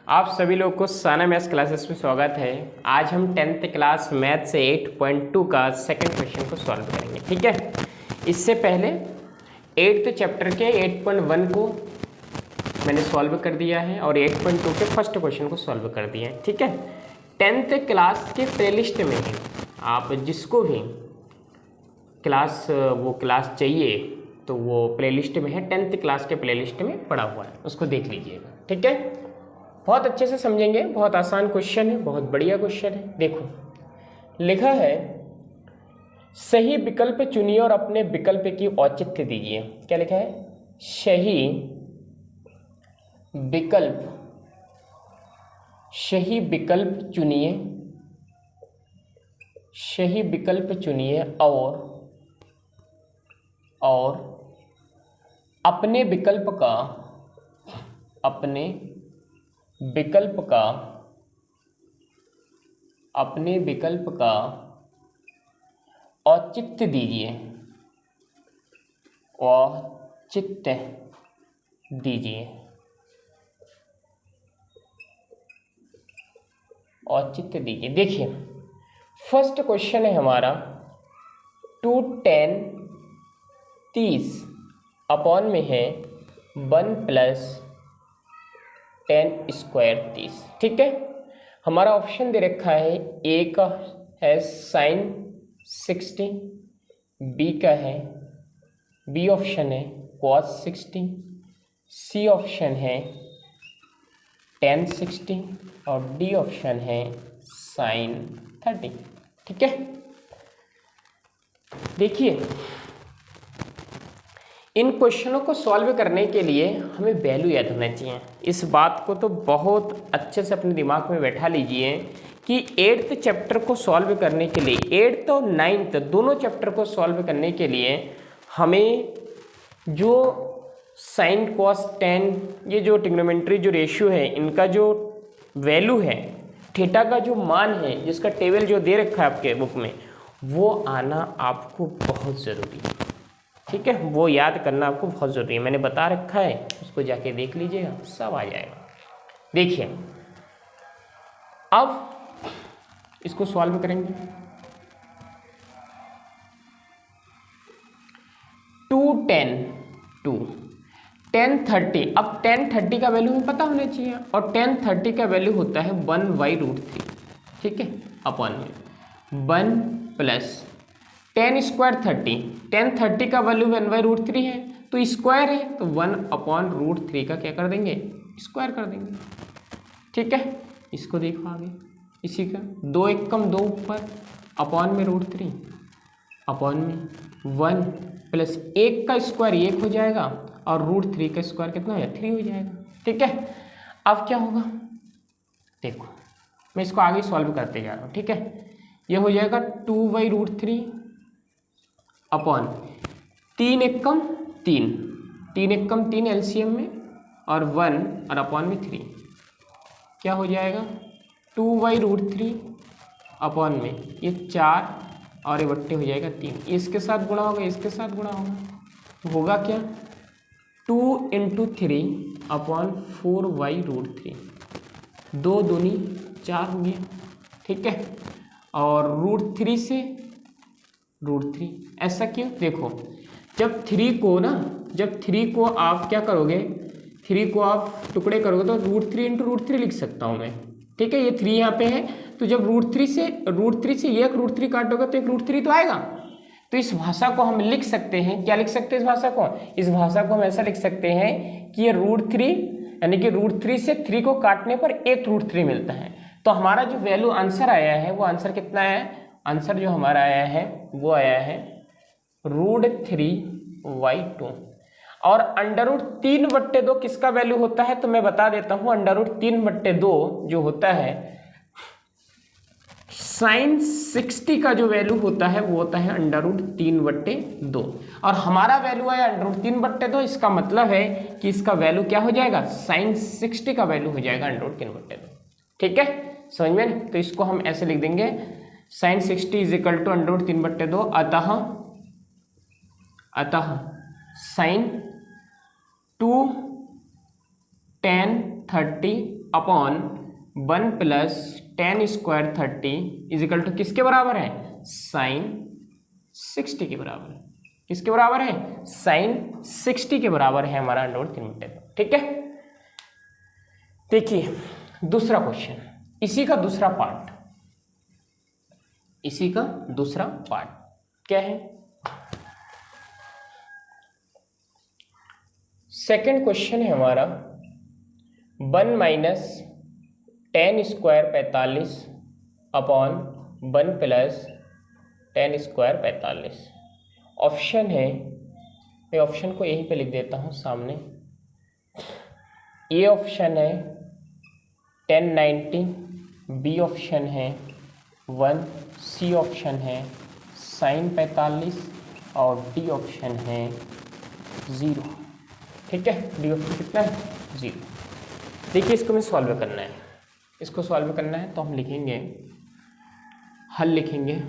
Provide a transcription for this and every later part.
आप सभी लोग को साना मैथ्स क्लासेस में स्वागत है। आज हम 10th क्लास मैथ से 8.2 का सेकंड क्वेश्चन को सॉल्व करेंगे। ठीक है, इससे पहले 8th चैप्टर के 8.1 को मैंने सॉल्व कर दिया है और 8.2 के फर्स्ट क्वेश्चन को सॉल्व कर दिया है। ठीक है, 10th क्लास के प्लेलिस्ट में है, आप जिसको भी क्लास चाहिए तो वो प्लेलिस्ट में है, 10th क्लास के प्लेलिस्ट में पड़ा हुआ है, उसको देख लीजिएगा। ठीक है, बहुत अच्छे से समझेंगे, बहुत आसान क्वेश्चन है, बहुत बढ़िया क्वेश्चन है। देखो लिखा है, सही विकल्प चुनिए और अपने विकल्प की औचित्य दीजिए। क्या लिखा है? सही विकल्प चुनिए, सही विकल्प चुनिए और अपने विकल्प का औचित्य दीजिए, औचित्य दीजिए। देखिए फर्स्ट क्वेश्चन है हमारा 2 10 30 अपॉन में है 1 + 10 स्क्वायर 30। ठीक है, हमारा ऑप्शन दे रखा है, ए का है sin 60, बी ऑप्शन है cos 60, सी ऑप्शन है tan 60 और डी ऑप्शन है sin 30। ठीक है, देखिए इन क्वेश्चनों को सॉल्व करने के लिए हमें वैल्यू याद होना चाहिए। इस बात को तो बहुत अच्छे से अपने दिमाग में बैठा लीजिए कि 8th चैप्टर को सॉल्व करने के लिए, 8th और 9th दोनों चैप्टर को सॉल्व करने के लिए हमें जो साइन कॉस टेन, ये जो ट्रिग्नोमेट्री जो रेशियो है, इनका जो वैल्यू है, थीटा का जो मान है, जिसका टेबल जो दे रखा है आपके बुक में, वो आना आपको बहुत ज़रूरी है। ठीक है, वो याद करना आपको बहुत ज़रूरी है, मैंने बता रखा है, उसको जाके देख लीजिएगा, सब आ जाएगा। देखिए अब इसको सॉल्व करेंगे। 2 10 30, अब 10 30 का वैल्यू हमें पता होना चाहिए और 10 30 का वैल्यू होता है 1/√3। ठीक है, अपॉन में 1 + 10 स्क्वायर 30, 10 30 का वैल्यू 1/√3 है, तो स्क्वायर है तो 1/√3 का क्या कर देंगे, स्क्वायर कर देंगे। ठीक है, इसको देखो आगे, इसी का 2 1 कम 2 ऊपर, अपॉन में √3, अपॉन में 1 + 1 का स्क्वायर 1 हो जाएगा और √3 का स्क्वायर कितना हो जाएगा, 3 हो जाएगा। ठीक है, अब क्या होगा देखो, मैं इसको आगे सॉल्व करते जा रहा हूँ। ठीक है, ये हो जाएगा 2/√3 अपॉन 3 1 कम 3, 3 1 कम 3 एलसीएम में, और 1 और अपॉन में 3, क्या हो जाएगा 2/√3 अपॉन में ये 4 और ये बट्टे हो जाएगा 3, इसके साथ गुणा होगा, इसके साथ गुणा होगा, तो होगा क्या 2 × 3 अपॉन 4/√3, 2 दूनी 4 हो गया। ठीक है, और √3 से √3, ऐसा क्यों? देखो जब 3 को आप क्या करोगे, 3 को आप टुकड़े करोगे तो √3 × √3 लिख सकता हूँ मैं। ठीक है, ये 3 यहाँ पे है, तो जब √3 से एक √3 काटोगे तो एक √3 तो आएगा। तो इस भाषा को हम लिख सकते हैं, क्या लिख सकते हैं इस भाषा को? इस भाषा को हम ऐसा लिख सकते हैं कि ये √3, यानी कि √3 से 3 को काटने पर एक √3 मिलता है। तो हमारा जो वैल्यू आंसर आया है, वो आंसर कितना है? आंसर जो हमारा आया है वो आया है √3/2। और √3/2 किसका वैल्यू होता है तो मैं बता देता हूँ, √3/2 जो होता है sin 60 का जो वैल्यू होता है वो होता है √3/2, और हमारा वैल्यू आया √3/2, इसका मतलब है कि इसका वैल्यू क्या हो जाएगा, sin 60 का वैल्यू हो जाएगा √3/2। ठीक है, समझ में? तो इसको हम ऐसे लिख देंगे, sin 60 = √3/2, अतः sin 2 10 30 upon 1 plus ten square 30 is equal to किसके बराबर है, साइन 60 के बराबर है। किसके बराबर है, साइन 60 के बराबर है हमारा अंडर 3 मीटर। ठीक है, देखिए दूसरा क्वेश्चन, इसी का दूसरा पार्ट, इसी का दूसरा पार्ट क्या है। सेकंड क्वेश्चन है हमारा 1 minus ten square 45 upon 1 plus ten square 45। Option है, मैं ऑप्शन को यहीं पे लिख देता हूँ सामने। ए ऑप्शन है 1090, बी ऑप्शन है 1, सी ऑप्शन है साइन 45 और डी ऑप्शन है 0। ठीक है, डी ऑप्शन कितना है, 0। देखिए इसको मैं सॉल्व करना है, इसको सॉल्व करना है तो हम लिखेंगे हल, लिखेंगे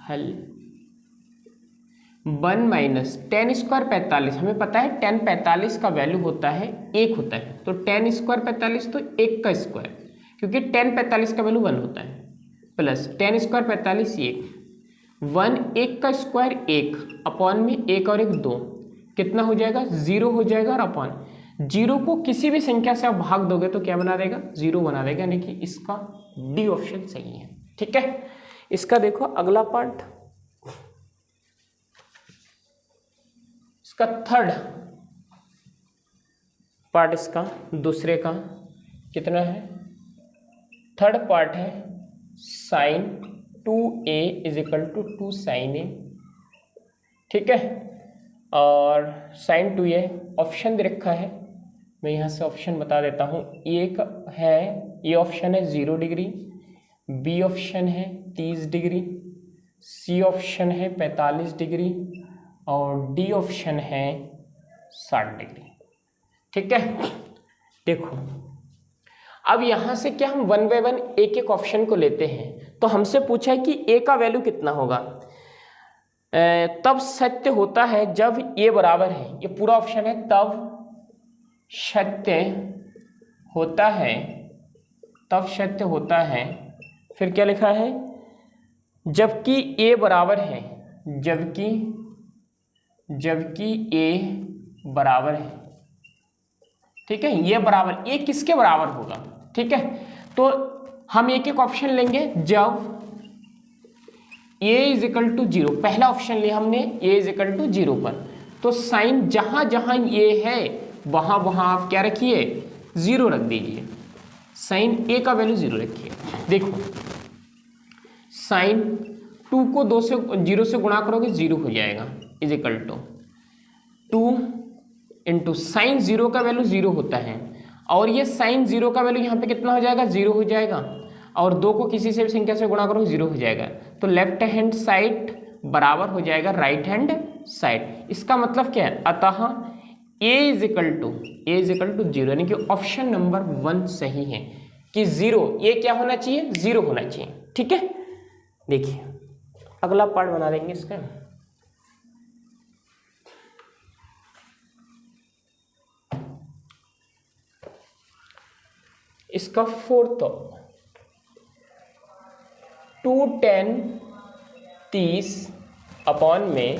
हल 1 माइनस टेन स्क्वायर 45, हमें पता है टेन 45 का वैल्यू होता है 1 होता है, तो टेन स्क्वायर 45 तो 1 का स्क्वायर, क्योंकि टेन 45 का वैल्यू 1 होता है, प्लस टेन स्क्वायर 45 1, 1 का स्क्वायर 1 अपॉन में 1 और 1 2, कितना हो जाएगा, 0 हो जाएगा। और अपॉन 0 को किसी भी संख्या से आप भाग दोगे तो क्या बना देगा, 0 बना देगा, यानी कि इसका डी ऑप्शन सही है। ठीक है, इसका देखो अगला पार्ट, इसका थर्ड पार्ट, इसका दूसरे का कितना है, थर्ड पार्ट है sine 2a is equal to 2 sine a। ठीक है, और साइन 2a ऑप्शन दे रखा है, मैं यहाँ से ऑप्शन बता देता हूँ। एक है, ये ऑप्शन है 0 डिग्री, बी ऑप्शन है 30 डिग्री, सी ऑप्शन है 45 डिग्री और डी ऑप्शन है 60 डिग्री। ठीक है, देखो अब यहाँ से क्या हम 1 बाय 1 एक एक ऑप्शन को लेते हैं, तो हमसे पूछा है कि ए का वैल्यू कितना होगा। तब सत्य होता है जब ए बराबर है, ये पूरा ऑप्शन है, तब सत्य होता है, तब सत्य होता है, फिर क्या लिखा है, जबकि ए बराबर है, जबकि ए बराबर है। ठीक है, ये बराबर, ए किसके बराबर होगा। ठीक है, तो हम एक एक ऑप्शन लेंगे, जब ए इज इक्वल टू 0, पहला ऑप्शन लिया हमने ए इज इक्वल टू 0 पर, तो साइन जहां जहां ये है वहां वहां आप क्या रखिए, 0 रख दीजिए, साइन ए का वैल्यू 0 रखिए। देखो साइन 2 को 0 से गुणा करोगे 0 हो जाएगा, is equal to 2 into sine 0 का वैल्यू 0 होता है, और ये साइन 0 का वैल्यू यहाँ पे कितना हो जाएगा, 0 हो जाएगा, और 2 को किसी से भी संख्या से गुणा करो 0 हो जाएगा, तो लेफ्ट हैंड साइड बराबर हो जाएगा राइट हैंड साइड। इसका मतलब क्या है, अतः ए इज इक्वल टू 0, यानी कि ऑप्शन नंबर 1 सही है कि 0, ये क्या होना चाहिए, 0 होना चाहिए। ठीक है, देखिए अगला पार्ट बना देंगे इसका। इसका फोर्थ 210 30 अपॉन में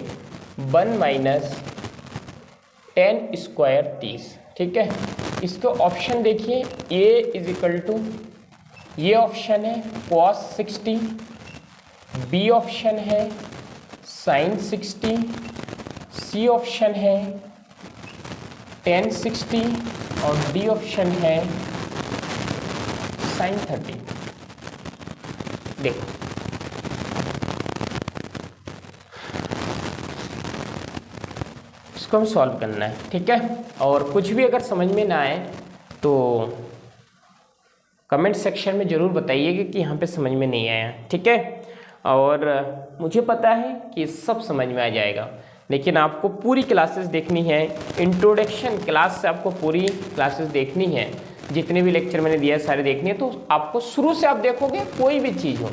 1 माइनस 10 स्क्वायर 30। ठीक है, इसके ऑप्शन देखिए, ए इज इक्वल टू, ये ऑप्शन है cos 60, बी ऑप्शन है साइन 60, सी ऑप्शन है tan 60 और डी ऑप्शन है साइन 30। देखो इसको हम सॉल्व करना है। ठीक है, और कुछ भी अगर समझ में ना आए तो कमेंट सेक्शन में ज़रूर बताइएगा कि यहाँ पे समझ में नहीं आया। ठीक है, और मुझे पता है कि सब समझ में आ जाएगा, लेकिन आपको पूरी क्लासेस देखनी है, इंट्रोडक्शन क्लास से आपको पूरी क्लासेस देखनी है, जितने भी लेक्चर मैंने दिया है सारे देखने हैं। तो आपको शुरू से आप देखोगे, कोई भी चीज़ हो,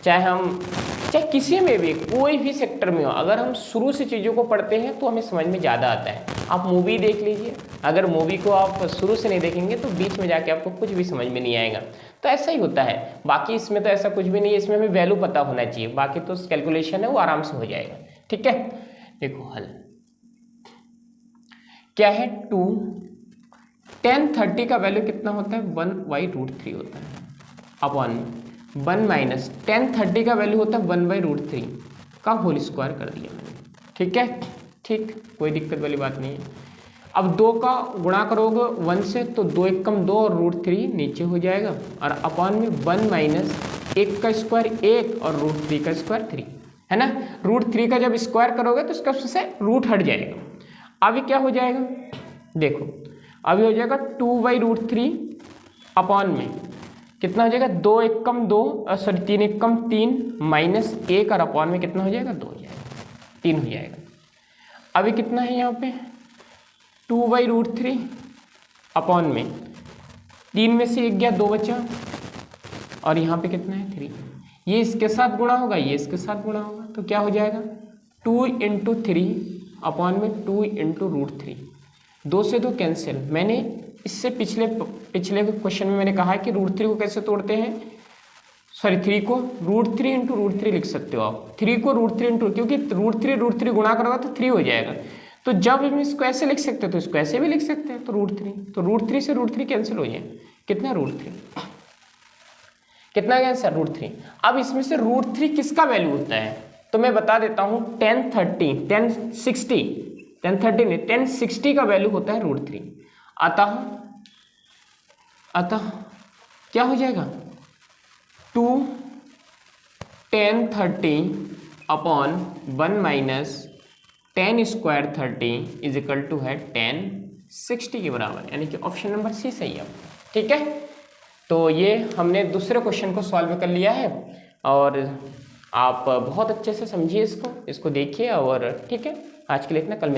चाहे किसी में भी, कोई भी सेक्टर में हो, अगर हम शुरू से चीज़ों को पढ़ते हैं तो हमें समझ में ज़्यादा आता है। आप मूवी देख लीजिए, अगर मूवी को आप शुरू से नहीं देखेंगे तो बीच में जाके आपको कुछ भी समझ में नहीं आएगा। तो ऐसा ही होता है। बाकी इसमें तो ऐसा कुछ भी नहीं है, इसमें हमें वैल्यू पता होना चाहिए, बाकी तो कैलकुलेशन है वो आराम से हो जाएगा। ठीक है, देखो हल क्या है, 2 tan 30 का वैल्यू कितना होता है, 1/√3 होता है अपॉन 1 माइनस tan 30 का वैल्यू होता है 1/√3 का होल स्क्वायर कर दिया मैंने। ठीक है, ठीक, कोई दिक्कत वाली बात नहीं है। अब 2 का गुणा करोगे 1 से तो 2 1 कम 2 और √3 नीचे हो जाएगा, और अपॉन में 1 माइनस 1 का स्क्वायर 1 और √3 का स्क्वायर 3 है ना। √3 का जब स्क्वायर करोगे तो इसका से रूट हट जाएगा। अभी क्या हो जाएगा, देखो अभी हो जाएगा 2/√3 अपॉन में कितना हो जाएगा, 2 1 कम 2 सॉरी 3 1 कम 3 माइनस 1 और अपॉन में कितना हो जाएगा, 2 हो जाएगा, 3 हो जाएगा। अभी कितना है यहाँ पे 2/√3 अपॉन में 3 में से 1 गया 2 बचा, और यहाँ पे कितना है 3। ये इसके साथ गुणा होगा, ये इसके साथ गुणा होगा, तो क्या हो जाएगा 2 × 3 अपॉन में 2 × √3। 2 से 2 कैंसिल। मैंने इससे पिछले क्वेश्चन में मैंने कहा है कि √3 को कैसे तोड़ते हैं, सॉरी 3 को √3 × √3 लिख सकते हो आप। 3 को √3 × क्योंकि √3 गुणा करोगे तो 3 हो जाएगा। तो जब हम इसको ऐसे लिख सकते हैं तो इसको ऐसे भी लिख सकते हैं, तो √3 से √3 कैंसिल हो जाए, कितना √3, कितना कैंसिल √3। अब इसमें से √3 किसका वैल्यू होता है, तो मैं बता देता हूँ, tan 60 का वैल्यू होता है √3। अतः क्या हो जाएगा 2 tan 30 upon 1 minus tan square 30 is equal to है tan 60 के बराबर, यानी कि ऑप्शन नंबर सी सही है। ठीक है, तो ये हमने दूसरे क्वेश्चन को सॉल्व कर लिया है, और आप बहुत अच्छे से समझिए इसको देखिए, और ठीक है, आज के लिए इतना, कल मिलते हैं।